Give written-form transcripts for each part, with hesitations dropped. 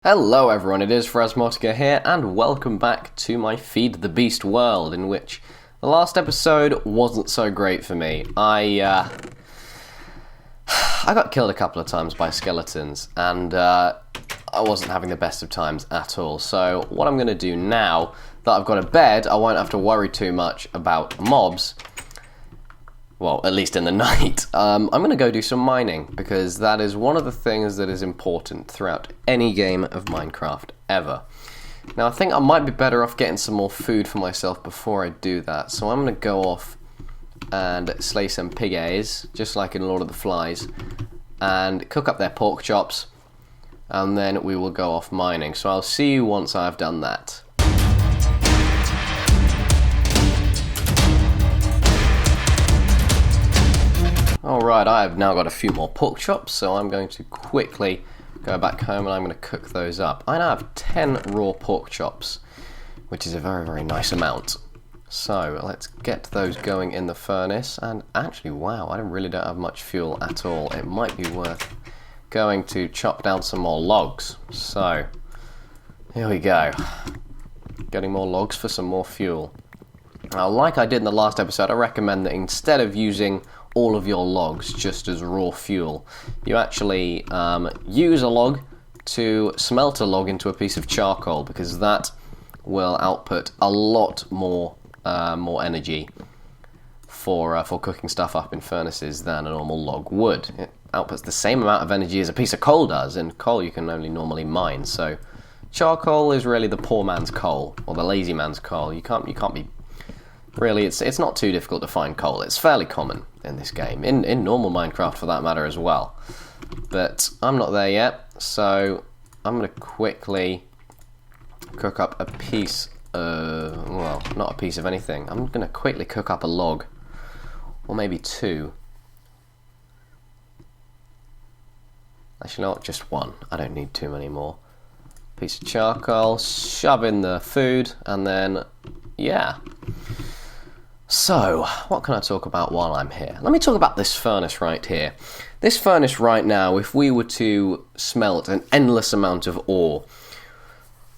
Hello everyone, it is Phrasmotica here, and welcome back to my Feed the Beast world, in which the last episode wasn't so great for me. I got killed a couple of times by skeletons, and I wasn't having the best of times at all. So what I'm going to do now that I've got a bed, I won't have to worry too much about mobs. Well, at least in the night. I'm going to go do some mining, because that is one of the things that is important throughout any game of Minecraft ever. Now, I think I might be better off getting some more food for myself before I do that. So I'm going to go off and slay some piggies, just like in Lord of the Flies, and cook up their pork chops, and then we will go off mining. So I'll see you once I've done that. Alright, I have now got a few more pork chops, so I'm going to quickly go back home and I'm going to cook those up. I now have 10 raw pork chops, which is a very, very nice amount. So let's get those going in the furnace. And actually, wow, I really don't have much fuel at all. It might be worth going to chop down some more logs. So here we go. Getting more logs for some more fuel. Now, like I did in the last episode, I recommend that instead of using all of your logs just as raw fuel, you actually use a log to smelt a log into a piece of charcoal, because that will output a lot more energy for cooking stuff up in furnaces than a normal log would. It outputs the same amount of energy as a piece of coal does, and coal you can only normally mine. So charcoal is really the poor man's coal, or the lazy man's coal. You can't be really, it's not too difficult to find coal. It's fairly common in this game, in normal Minecraft for that matter as well. But I'm not there yet, so I'm going to quickly cook up a piece of, well, not a piece of anything. I'm going to quickly cook up a log, or maybe two. Actually, not just one. I don't need too many more. Piece of charcoal, shove in the food, and then, yeah. So, what can I talk about while I'm here? Let me talk about this furnace right here. This furnace right now, if we were to smelt an endless amount of ore,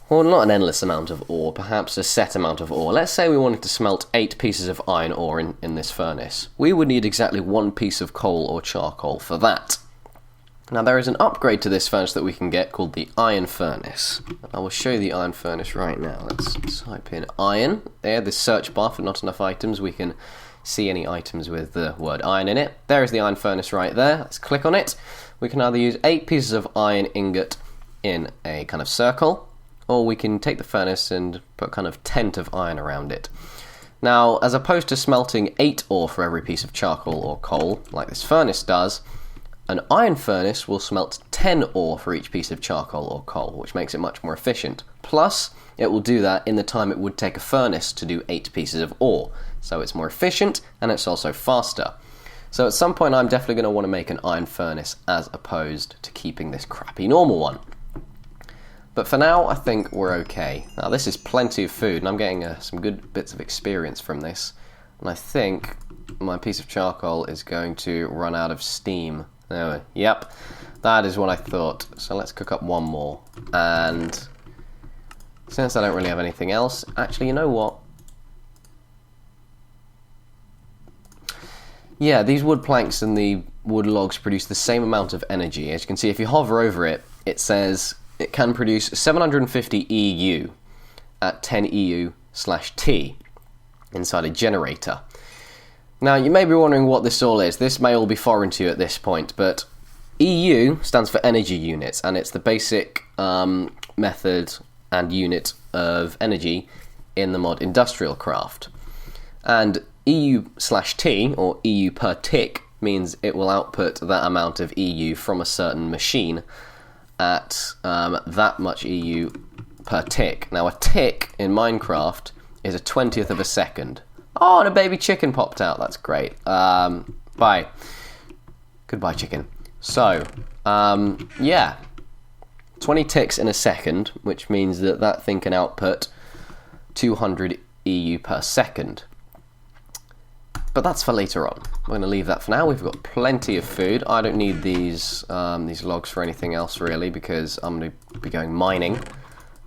or not an endless amount of ore, perhaps a set amount of ore. Let's say we wanted to smelt 8 pieces of iron ore in this furnace. We would need exactly 1 piece of coal or charcoal for that. Now, there is an upgrade to this furnace that we can get called the iron furnace. I will show you the iron furnace right now. Let's type in iron. There, the search bar for not enough items. We can see any items with the word iron in it. There is the iron furnace right there. Let's click on it. We can either use 8 pieces of iron ingot in a kind of circle, or we can take the furnace and put kind of tent of iron around it. Now, as opposed to smelting 8 ore for every piece of charcoal or coal, like this furnace does, an iron furnace will smelt 10 ore for each piece of charcoal or coal, which makes it much more efficient. Plus, it will do that in the time it would take a furnace to do 8 pieces of ore. So it's more efficient, and it's also faster. So at some point I'm definitely going to want to make an iron furnace as opposed to keeping this crappy normal one. But for now, I think we're okay. Now, this is plenty of food, and I'm getting some good bits of experience from this. And I think my piece of charcoal is going to run out of steam. Anyway, yep, that is what I thought. So let's cook up one more. And since I don't really have anything else, actually, you know what? Yeah, these wood planks and the wood logs produce the same amount of energy. As you can see, if you hover over it, it says it can produce 750 EU at 10 EU/T inside a generator. Now, you may be wondering what this all is. This may all be foreign to you at this point, but EU stands for energy units, and it's the basic method and unit of energy in the mod Industrial Craft. And EU/T, or EU per tick, means it will output that amount of EU from a certain machine at that much EU per tick. Now, a tick in Minecraft is a 20th of a second. Oh, and a baby chicken popped out. That's great. Bye. Goodbye, chicken. So, yeah. 20 ticks in a second, which means that that thing can output 200 EU per second. But that's for later on. We're going to leave that for now. We've got plenty of food. I don't need these logs for anything else really, because I'm going to be going mining,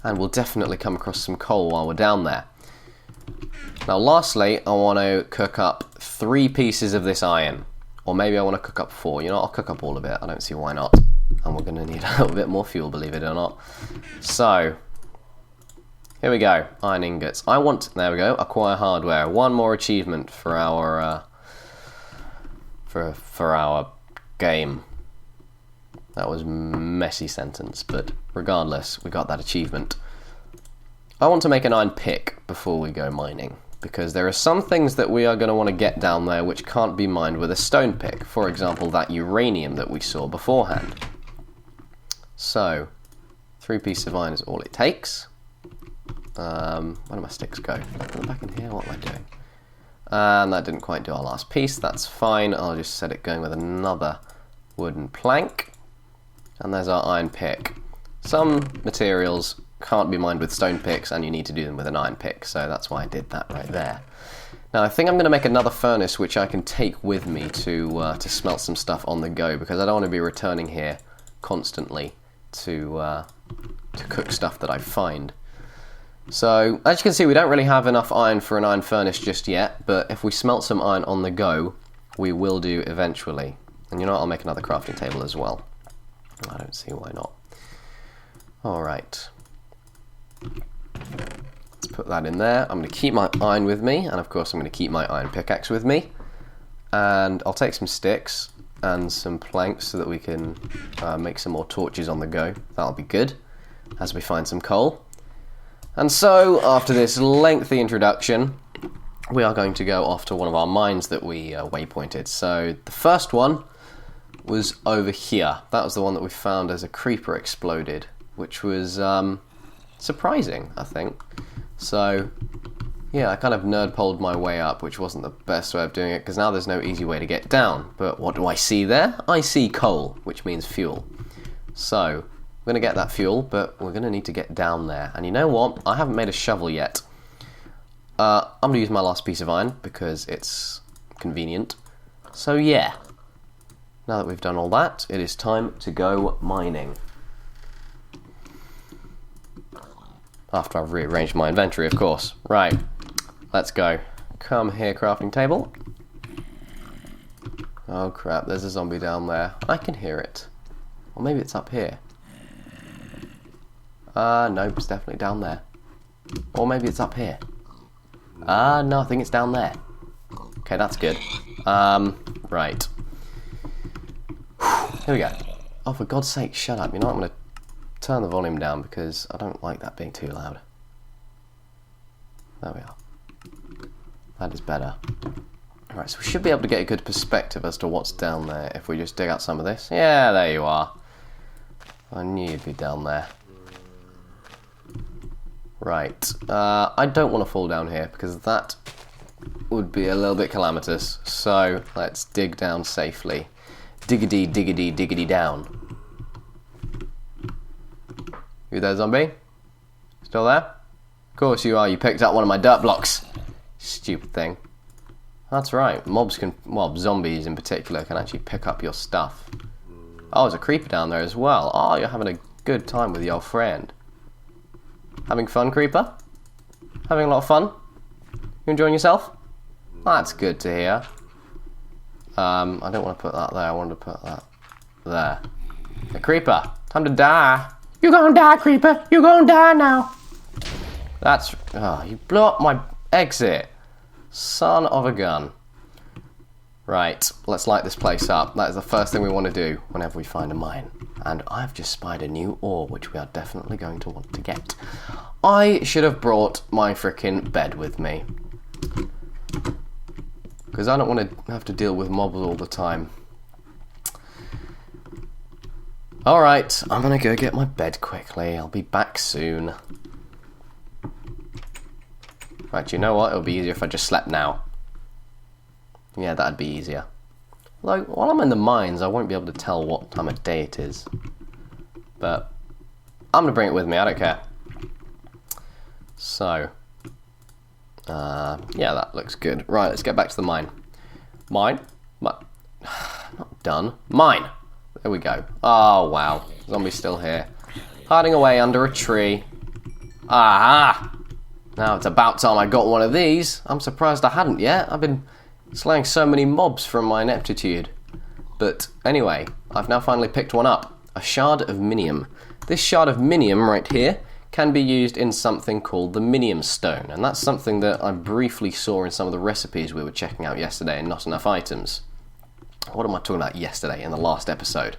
and we'll definitely come across some coal while we're down there. Now lastly, I want to cook up 3 pieces of this iron, or maybe I want to cook up 4. You know, I'll cook up all of it. I don't see why not. And we're going to need a little bit more fuel, believe it or not. So here we go, iron ingots. I want, there we go, acquire hardware. 1 more achievement for our for our game. That was a messy sentence, but regardless, we got that achievement. I want to make an iron pick before we go mining, because there are some things that we are going to want to get down there which can't be mined with a stone pick. For example, that uranium that we saw beforehand. So, 3 pieces of iron is all it takes. Where do my sticks go? Put them back in here, what am I doing? And that didn't quite do our last piece, that's fine. I'll just set it going with another wooden plank. And there's our iron pick. Some materials can't be mined with stone picks, and you need to do them with an iron pick, so that's why I did that right there. Now I think I'm going to make another furnace which I can take with me to smelt some stuff on the go, because I don't want to be returning here constantly to cook stuff that I find. So, as you can see, we don't really have enough iron for an iron furnace just yet, but if we smelt some iron on the go, we will do eventually. And you know what, I'll make another crafting table as well. I don't see why not. Alright. Let's put that in there. I'm going to keep my iron with me, and of course I'm going to keep my iron pickaxe with me. And I'll take some sticks and some planks so that we can make some more torches on the go. That'll be good, as we find some coal. And so, after this lengthy introduction, we are going to go off to one of our mines that we waypointed. So, the first one was over here. That was the one that we found as a creeper exploded, which was surprising, I think. So, yeah, I kind of nerd-poled my way up, which wasn't the best way of doing it, because now there's no easy way to get down. But what do I see there? I see coal, which means fuel. So, we're going to get that fuel, but we're going to need to get down there. And you know what? I haven't made a shovel yet. I'm going to use my last piece of iron because it's convenient. So yeah, now that we've done all that, it is time to go mining. After I've rearranged my inventory, of course. Right, let's go. Come here, crafting table. Oh crap, there's a zombie down there. I can hear it. Or maybe it's up here. Nope, it's definitely down there. Or maybe it's up here. No, I think it's down there. Okay, that's good. Right. Here we go. Oh, for God's sake, shut up. You know what, I'm going to turn the volume down because I don't like that being too loud. There we are. That is better. Alright, so we should be able to get a good perspective as to what's down there if we just dig out some of this. Yeah, there you are. I knew you'd be down there. Right, I don't want to fall down here because that would be a little bit calamitous. So let's dig down safely. Diggity, diggity, diggity down. You there, zombie? Still there? Of course you are, you picked up one of my dirt blocks. Stupid thing. That's right, mobs can, well, zombies in particular can actually pick up your stuff. Oh, there's a creeper down there as well. Oh, you're having a good time with your friend. Having fun, creeper? Having a lot of fun? You enjoying yourself? That's good to hear. I don't want to put that there, I wanted to put that there. Hey, creeper, time to die. You're gonna die, creeper, you're gonna die now. That's, oh, you blew up my exit. Son of a gun. Right, let's light this place up. That is the first thing we want to do whenever we find a mine. And I've just spied a new ore, which we are definitely going to want to get. I should have brought my frickin' bed with me. Because I don't want to have to deal with mobs all the time. Alright, I'm going to go get my bed quickly. I'll be back soon. Right, you know what? It'll be easier if I just slept now. Yeah, that'd be easier. Although, while I'm in the mines, I won't be able to tell what time of day it is. But I'm going to bring it with me, I don't care. So, yeah, that looks good. Right, let's get back to the mine. Mine. Not done. Mine. There we go. Oh, wow. Zombie's still here. Hiding away under a tree. Aha! Now it's about time I got one of these. I'm surprised I hadn't yet. I've been slaying so many mobs from my ineptitude. But anyway, I've now finally picked one up. A shard of minium. This shard of minium right here can be used in something called the minium stone. And that's something that I briefly saw in some of the recipes we were checking out yesterday in Not Enough Items. What am I talking about yesterday in the last episode?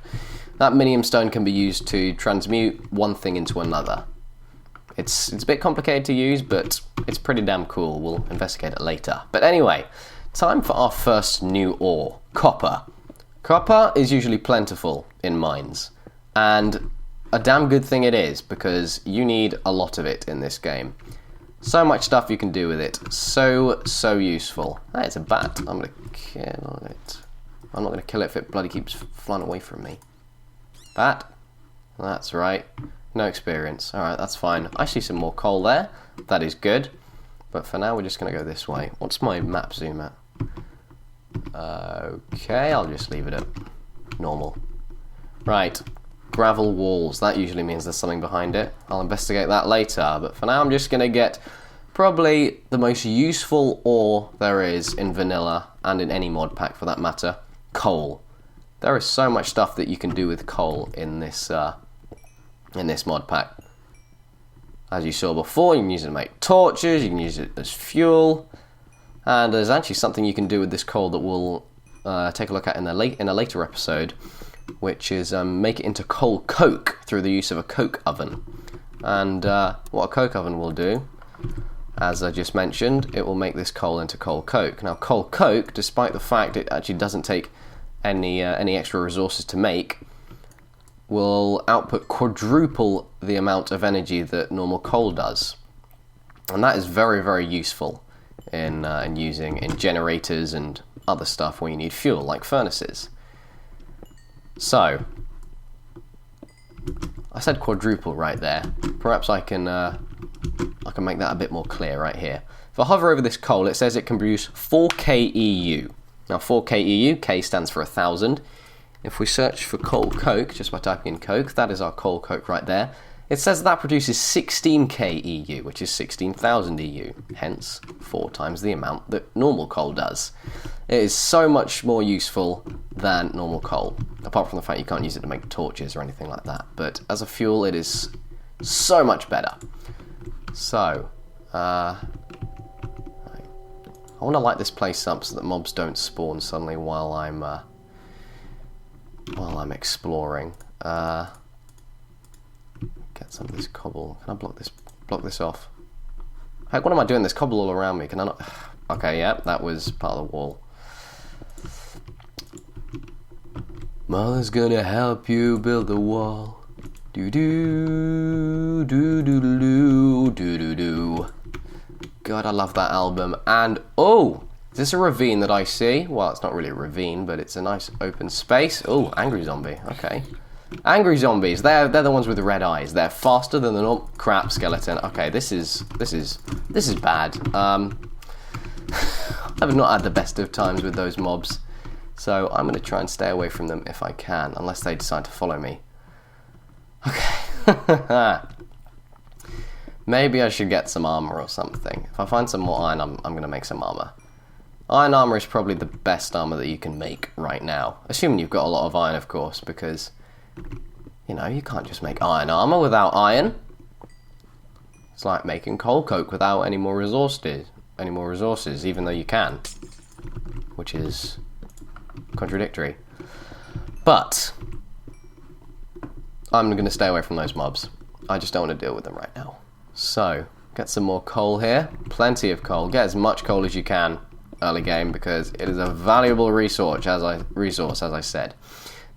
That minium stone can be used to transmute one thing into another. It's a bit complicated to use, but it's pretty damn cool. We'll investigate it later. But anyway, time for our first new ore, copper. Copper is usually plentiful in mines, and a damn good thing it is, because you need a lot of it in this game. So much stuff you can do with it. So useful. Hey, it's a bat. I'm going to kill it. I'm not going to kill it if it bloody keeps flying away from me. Bat. That's right. No experience. Alright, that's fine. I see some more coal there. That is good. But for now, we're just going to go this way. What's my map zoom at? Okay, I'll just leave it at normal. Right. Gravel walls. That usually means there's something behind it. I'll investigate that later. But for now, I'm just going to get probably the most useful ore there is in vanilla, and in any mod pack for that matter. Coal. There is so much stuff that you can do with coal in this mod pack. As you saw before, you can use it to make torches, you can use it as fuel, and there's actually something you can do with this coal that we'll take a look at in a later episode, which is make it into coal coke through the use of a coke oven. And what a coke oven will do, as I just mentioned, it will make this coal into coal coke. Now, coal coke, despite the fact it actually doesn't take any extra resources to make, will output quadruple the amount of energy that normal coal does. And that is very useful in using in generators and other stuff where you need fuel, like furnaces. So, I said quadruple right there. Perhaps I can make that a bit more clear right here. If I hover over this coal, it says it can produce 4k EU. Now 4k EU, K stands for 1,000. If we search for coal coke, just by typing in coke, that is our coal coke right there. It says that produces 16k EU, which is 16,000 EU, hence 4 times the amount that normal coal does. It is so much more useful than normal coal, apart from the fact you can't use it to make torches or anything like that. But as a fuel, it is so much better. So, I want to light this place up so that mobs don't spawn suddenly while I'm exploring. Get some of this cobble. Can I block this off? Heck, what am I doing? There's cobble all around me. Can I not? Okay, yeah, that was part of the wall. Mother's gonna help you build the wall. Do do do do do do do do. God, I love that album. And oh, is this a ravine that I see? Well, it's not really a ravine, but it's a nice open space. Oh, angry zombie. Okay. Angry zombies, they're the ones with the red eyes. They're faster than the normal crap skeleton. Okay, this is bad. I've not had the best of times with those mobs, so I'm gonna try and stay away from them if I can, unless they decide to follow me. Okay. Maybe I should get some armor or something. If I find some more iron, I'm gonna make some armor. Iron armor is probably the best armor that you can make right now, assuming you've got a lot of iron, of course, because you know, you can't just make iron armor without iron. It's like making coal coke without any more resources, even though you can, which is contradictory. But I'm going to stay away from those mobs. I just don't want to deal with them right now. So, get some more coal here. Plenty of coal. Get as much coal as you can early game, because it is a valuable resource, as I said.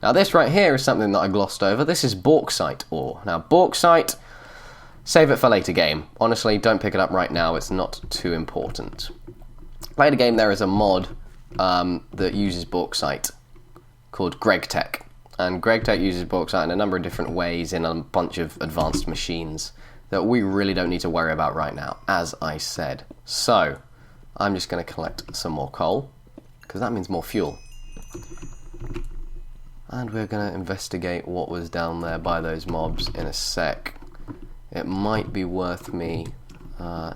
Now this right here is something that I glossed over. This is bauxite ore. Now bauxite, save it for later game. Honestly, don't pick it up right now. It's not too important. Later game there is a mod that uses bauxite called GregTech. And GregTech uses bauxite in a number of different ways in a bunch of advanced machines that we really don't need to worry about right now, as I said. So, I'm just going to collect some more coal. because that means more fuel. And we're going to investigate what was down there by those mobs in a sec. It might be worth me...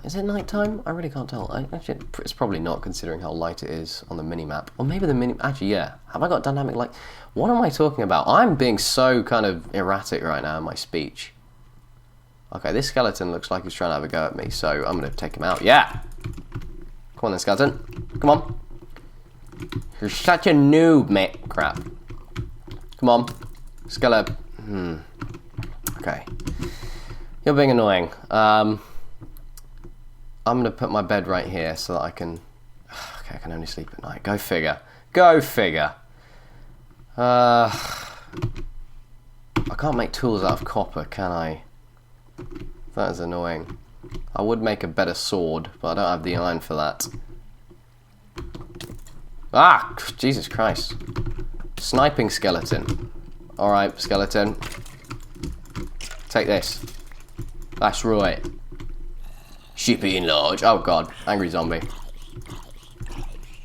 is it nighttime? I really can't tell. Actually, it's probably not, considering how light it is on the mini-map. Or maybe the mini... Actually, yeah. Have I got dynamic light? What am I talking about? I'm being so kind of erratic right now in my speech. Okay, this skeleton looks like he's trying to have a go at me, so I'm going to take him out. Yeah! Come on then, skeleton. Come on. You're such a noob, mate. Crap. Come on. Skeleton. Okay. You're being annoying. I'm going to put my bed right here so that I can... Okay, I can only sleep at night. Go figure. Go figure. I can't make tools out of copper, can I? That is annoying. I would make a better sword, but I don't have the iron for that. Ah! Jesus Christ. Sniping skeleton. Alright, skeleton. Take this. That's right. Sheepy in large. Oh god, angry zombie.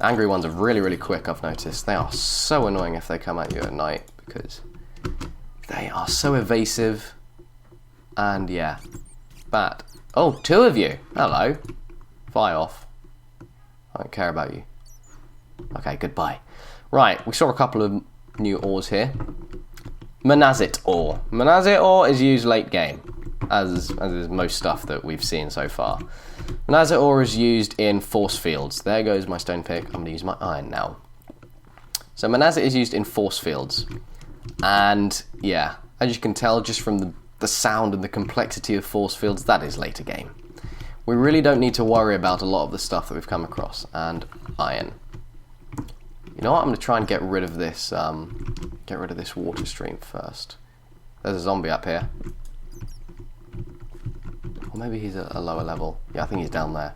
Angry ones are really, really quick, I've noticed. They are so annoying if they come at you at night, because they are so evasive. And yeah, bad. Oh, 2 of you. Hello. Fly off. I don't care about you. Okay, goodbye. Right, we saw a couple of new ores here. Monazite ore. Monazite ore is used late game, as is most stuff that we've seen so far. Monazite ore is used in force fields. There goes my stone pick. I'm going to use my iron now. So monazite is used in force fields. And yeah, as you can tell just from the sound and the complexity of force fields, that is later game. We really don't need to worry about a lot of the stuff that we've come across. And iron. You know what? I'm going to try and get rid of this water stream first. There's a zombie up here. Or maybe he's at a lower level. Yeah, I think he's down there.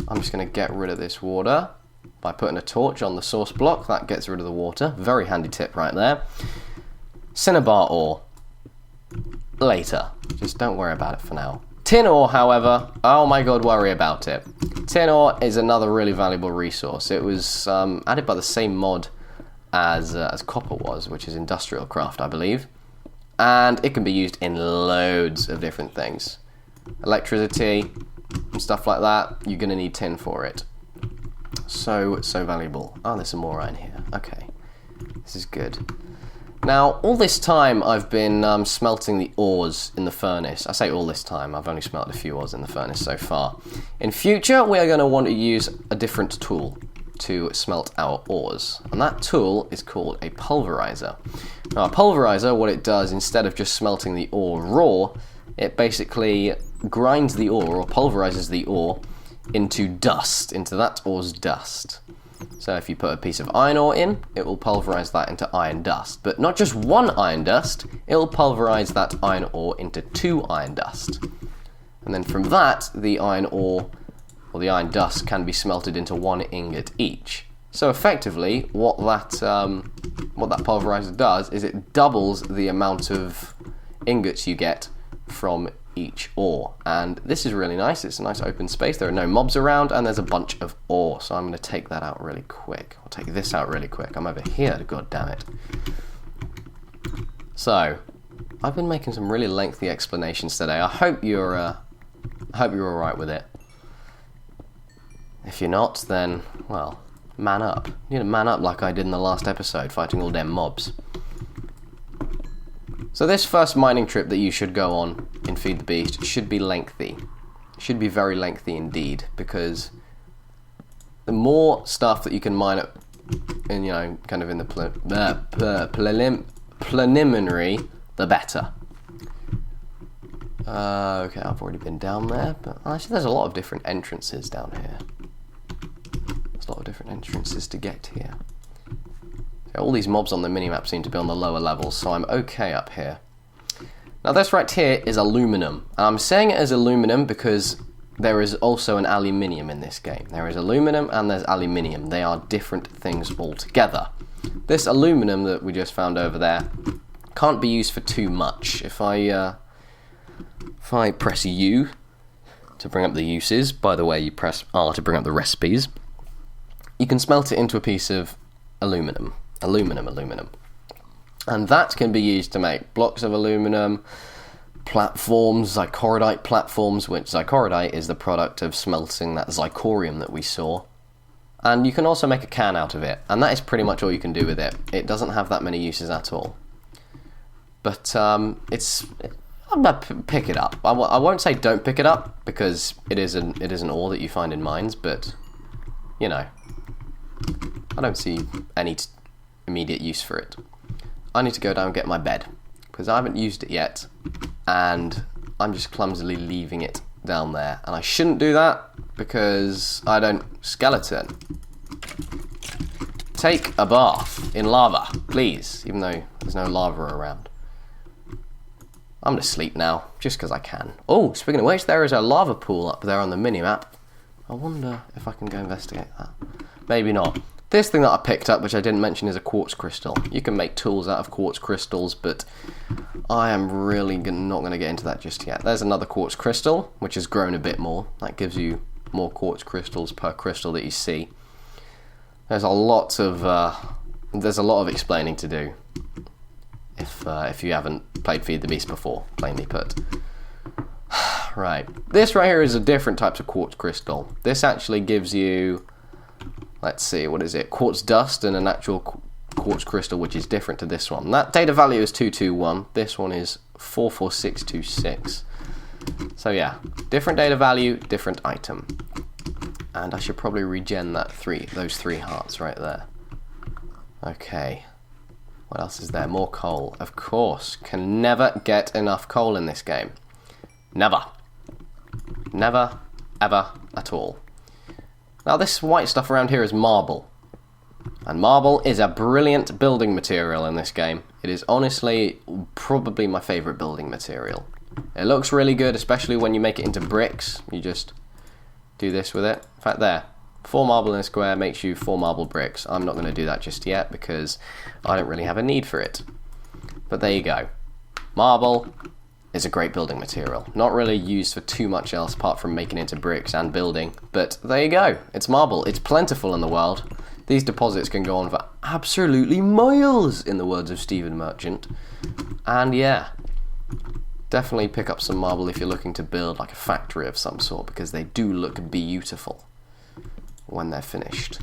I'm just going to get rid of this water by putting a torch on the source block. That gets rid of the water. Very handy tip right there. Cinnabar ore. Later. Just don't worry about it for now. Tin ore, however, oh my god, worry about it. Tin ore is another really valuable resource. It was added by the same mod as copper was, which is industrial craft, I believe. And it can be used in loads of different things. Electricity and stuff like that, you're going to need tin for it. So valuable. Oh, there's some more iron here. Okay, this is good. Now, all this time I've been smelting the ores in the furnace. I say all this time, I've only smelted a few ores in the furnace so far. In future, we are going to want to use a different tool to smelt our ores. And that tool is called a pulverizer. Now, a pulverizer, what it does, instead of just smelting the ore raw, it basically grinds the ore, or pulverizes the ore, into dust, into that ore's dust. So if you put a piece of iron ore in, it will pulverize that into iron dust. But not just one iron dust, it will pulverize that iron ore into 2 iron dust. And then from that, the iron ore, or the iron dust, can be smelted into 1 ingot each. So effectively, what that pulverizer does is it doubles the amount of ingots you get from each ore. And this is really nice. It's a nice open space. There are no mobs around, and there's a bunch of ore. So I'm going to take that out really quick. I'll take this out really quick. I'm over here, god damn it. So, I've been making some really lengthy explanations today. I hope you're alright with it. If you're not, then, well, man up. You need to man up like I did in the last episode, fighting all them mobs. So this first mining trip that you should go on in Feed the Beast should be lengthy. Should be very lengthy indeed, because the more stuff that you can mine up, in, you know, kind of in the preliminary, the better. Okay, I've already been down there, but actually there's a lot of different entrances down here. There's a lot of different entrances to get here. All these mobs on the minimap seem to be on the lower levels, so I'm okay up here. Now this right here is aluminum. I'm saying it as aluminum because there is also an aluminium in this game. There is aluminum and there's aluminium. They are different things altogether. This aluminum that we just found over there can't be used for too much. If I press U to bring up the uses, by the way, you press R to bring up the recipes, you can smelt it into a piece of aluminum. Aluminum. And that can be used to make blocks of aluminum, platforms, zycorodite platforms, which zycorodite is the product of smelting that zirconium that we saw. And you can also make a can out of it, and that is pretty much all you can do with it. It doesn't have that many uses at all. But pick it up. I won't say don't pick it up, because it is an ore that you find in mines, but, you know, I don't see any immediate use for it. I need to go down and get my bed, because I haven't used it yet, and I'm just clumsily leaving it down there. And I shouldn't do that, because I don't skeleton. Take a bath in lava, please, even though there's no lava around. I'm going to sleep now, just because I can. Oh, speaking of which, there is a lava pool up there on the mini-map. I wonder if I can go investigate that. Maybe not. This thing that I picked up, which I didn't mention, is a quartz crystal. You can make tools out of quartz crystals, but I am really not going to get into that just yet. There's another quartz crystal, which has grown a bit more. That gives you more quartz crystals per crystal that you see. There's a lot of explaining to do if you haven't played Feed the Beast before, plainly put. Right, this right here is a different type of quartz crystal. This actually gives you, let's see, what is it? Quartz dust and an actual quartz crystal, which is different to this one. That data value is 221. This one is 44626. So yeah, different data value, different item. And I should probably regen those three hearts right there. Okay. What else is there? More coal. Of course. Can never get enough coal in this game. Never. Never, ever at all. Now this white stuff around here is marble. And marble is a brilliant building material in this game. It is honestly probably my favourite building material. It looks really good, especially when you make it into bricks. You just do this with it. In fact, there. 4 marble in a square makes you 4 marble bricks. I'm not going to do that just yet because I don't really have a need for it. But there you go. Marble is a great building material. Not really used for too much else apart from making it into bricks and building. But there you go. It's marble. It's plentiful in the world. These deposits can go on for absolutely miles, in the words of Stephen Merchant. And yeah, definitely pick up some marble if you're looking to build like a factory of some sort, because they do look beautiful when they're finished.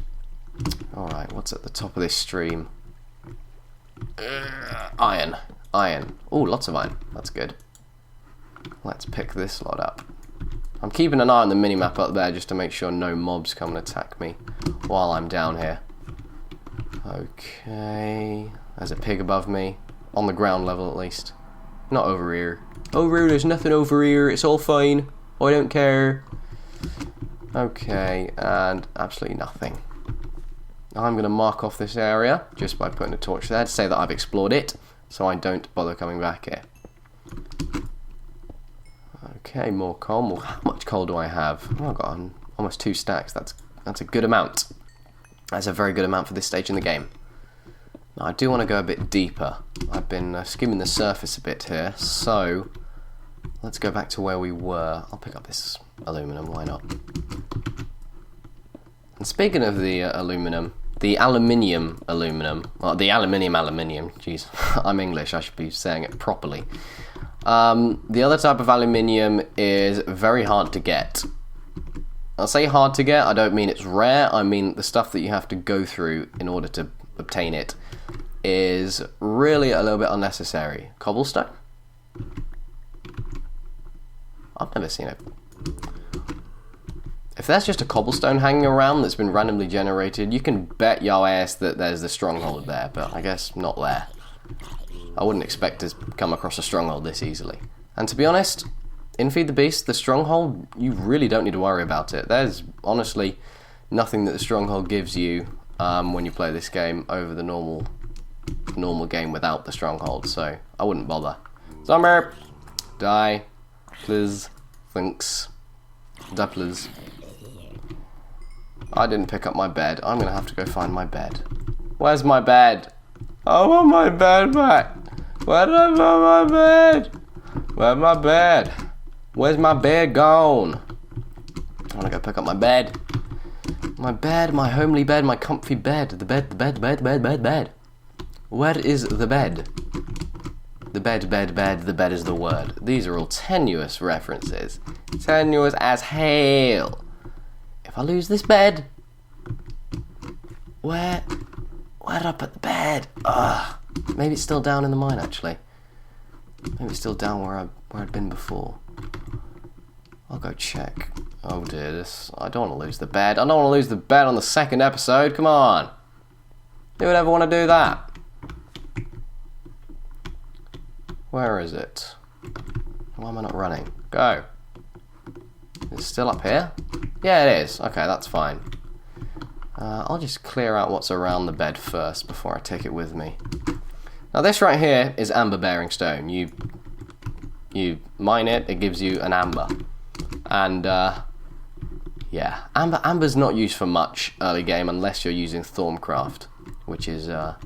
Alright, what's at the top of this stream? Iron. Oh, lots of iron. That's good. Let's pick this lot up. I'm keeping an eye on the minimap up there just to make sure no mobs come and attack me while I'm down here. Okay. There's a pig above me. On the ground level at least. Not over here. Over here, there's nothing over here. It's all fine. I don't care. Okay, and absolutely nothing. I'm going to mark off this area just by putting a torch there to say that I've explored it, so I don't bother coming back here. Okay, more coal. How much coal do I have? Oh, I've got almost 2 stacks. That's a good amount. That's a very good amount for this stage in the game. Now, I do want to go a bit deeper. I've been skimming the surface a bit here, so let's go back to where we were. I'll pick up this aluminum, why not? And speaking of the aluminium, jeez, I'm English, I should be saying it properly. The other type of aluminium is very hard to get. I'll say hard to get, I don't mean it's rare, I mean the stuff that you have to go through in order to obtain it is really a little bit unnecessary. Cobblestone? I've never seen it. If there's just a cobblestone hanging around that's been randomly generated, you can bet your ass that there's the stronghold there, but I guess not there. I wouldn't expect to come across a stronghold this easily. And to be honest, in Feed the Beast, the stronghold, you really don't need to worry about it. There's honestly nothing that the stronghold gives you when you play this game over the normal game without the stronghold, so I wouldn't bother. Zombie! Die. Please. Thanks. Die, please. I didn't pick up my bed. I'm going to have to go find my bed. Where's my bed? I want my bed back. Where did I put my bed? Where's my bed? Where's my bed gone? I want to go pick up my bed. My bed, my homely bed, my comfy bed. The bed. Where is the bed? The bed, the bed is the word. These are all tenuous references. Tenuous as hell. If I lose this bed, where did I put the bed? Ugh. Maybe it's still down in the mine, actually. Maybe it's still down where I'd been before. I'll go check. Oh dear, I don't want to lose the bed. I don't want to lose the bed on the second episode. Come on. Who would ever want to do that? Where is it? Why am I not running? Go. Is it still up here? Yeah, it is. Okay, that's fine. I'll just clear out what's around the bed first before I take it with me. Now this right here is amber bearing stone. You mine it, it gives you an amber. And yeah, amber's not used for much early game unless you're using Thorncraft, which is a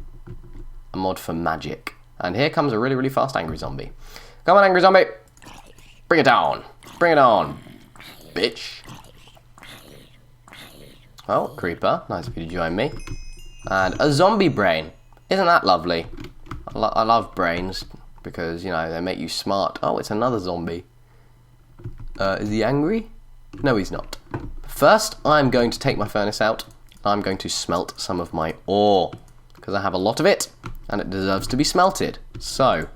mod for magic. And here comes a really, really fast angry zombie. Come on, angry zombie! Bring it down! Bring it on, bitch! Oh, creeper. Nice of you to join me. And a zombie brain. Isn't that lovely? I love brains because, you know, they make you smart. Oh, it's another zombie. Is he angry? No, he's not. First, I'm going to take my furnace out. I'm going to smelt some of my ore because I have a lot of it and it deserves to be smelted. So,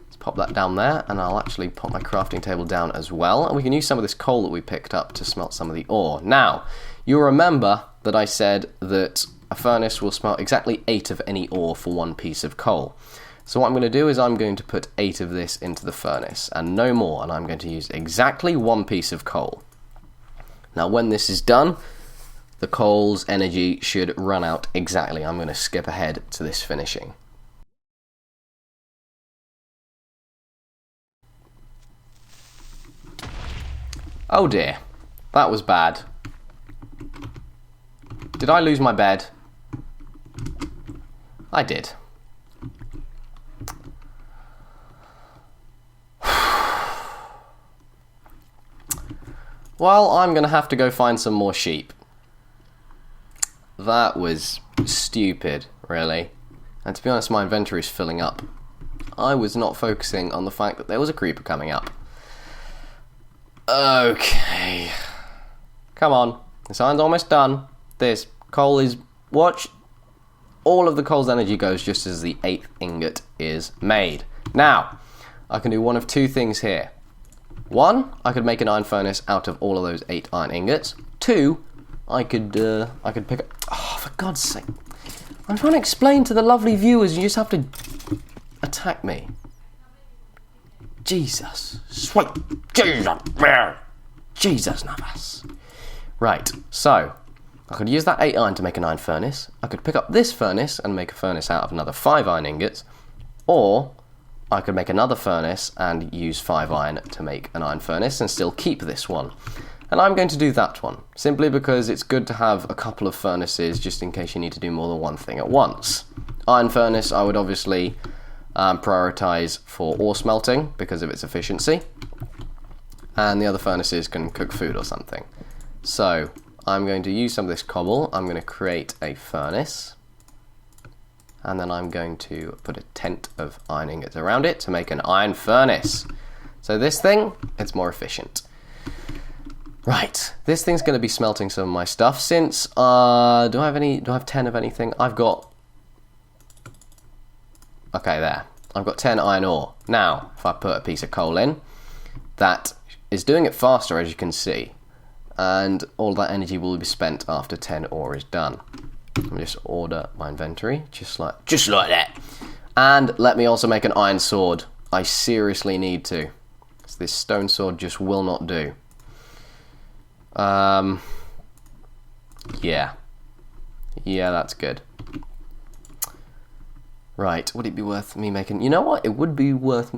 let's pop that down there and I'll actually pop my crafting table down as well. And we can use some of this coal that we picked up to smelt some of the ore. Now, you'll remember that I said that a furnace will smelt exactly 8 of any ore for 1 piece of coal. So what I'm going to do is I'm going to put 8 of this into the furnace and no more, and I'm going to use exactly 1 piece of coal. Now when this is done, the coal's energy should run out exactly. I'm going to skip ahead to this finishing. Oh dear, that was bad. Did I lose my bed? I did. Well, I'm going to have to go find some more sheep. That was stupid, really. And to be honest, my inventory is filling up. I was not focusing on the fact that there was a creeper coming up. Okay. Come on. This iron's almost done. This coal is... Watch. All of the coal's energy goes just as the 8th ingot is made. Now, I can do one of 2 things here. 1, I could make an iron furnace out of all of those 8 iron ingots. 2, I could pick up... Oh, for God's sake. I'm trying to explain to the lovely viewers, you just have to attack me. Jesus. Sweet. Jesus Navas. Right, so, I could use that 8 iron to make an iron furnace. I could pick up this furnace and make a furnace out of another 5 iron ingots. Or I could make another furnace and use 5 iron to make an iron furnace and still keep this one. And I'm going to do that one, simply because it's good to have a couple of furnaces just in case you need to do more than one thing at once. Iron furnace I would obviously prioritise for ore smelting because of its efficiency. And the other furnaces can cook food or something. So I'm going to use some of this cobble. I'm going to create a furnace. And then I'm going to put a tent of iron ingots around it to make an iron furnace. So this thing, it's more efficient. Right, this thing's going to be smelting some of my stuff. Since, do I have 10 of anything? I've got... Okay, there. I've got 10 iron ore. Now, if I put a piece of coal in, that is doing it faster, as you can see. And all that energy will be spent after 10 ore is done. Let me just order my inventory, just like that. And let me also make an iron sword. I seriously need to. So this stone sword just will not do. Yeah. Yeah, that's good. Right, would it be worth me making... You know what? It would be worth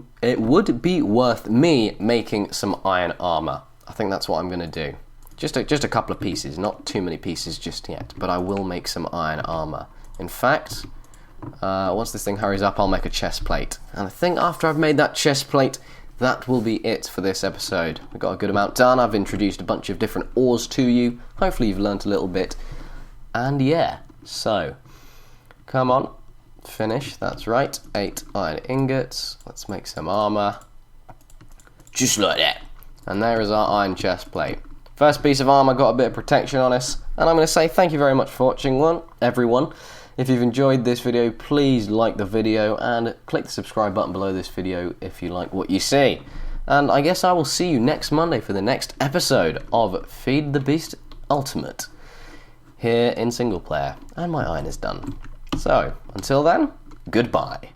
me making some iron armor. I think that's what I'm going to do. Just a couple of pieces, not too many pieces just yet, but I will make some iron armor. In fact, once this thing hurries up, I'll make a chest plate. And I think after I've made that chest plate, that will be it for this episode. We've got a good amount done. I've introduced a bunch of different ores to you. Hopefully you've learnt a little bit. And yeah, so, come on, finish, that's right, 8 iron ingots, let's make some armour, just like that. And there is our iron chest plate. First piece of armour got a bit of protection on us, and I'm going to say thank you very much for watching, everyone. If you've enjoyed this video, please like the video and click the subscribe button below this video if you like what you see. And I guess I will see you next Monday for the next episode of Feed the Beast Ultimate here in single player. And my iron is done. So, until then, goodbye.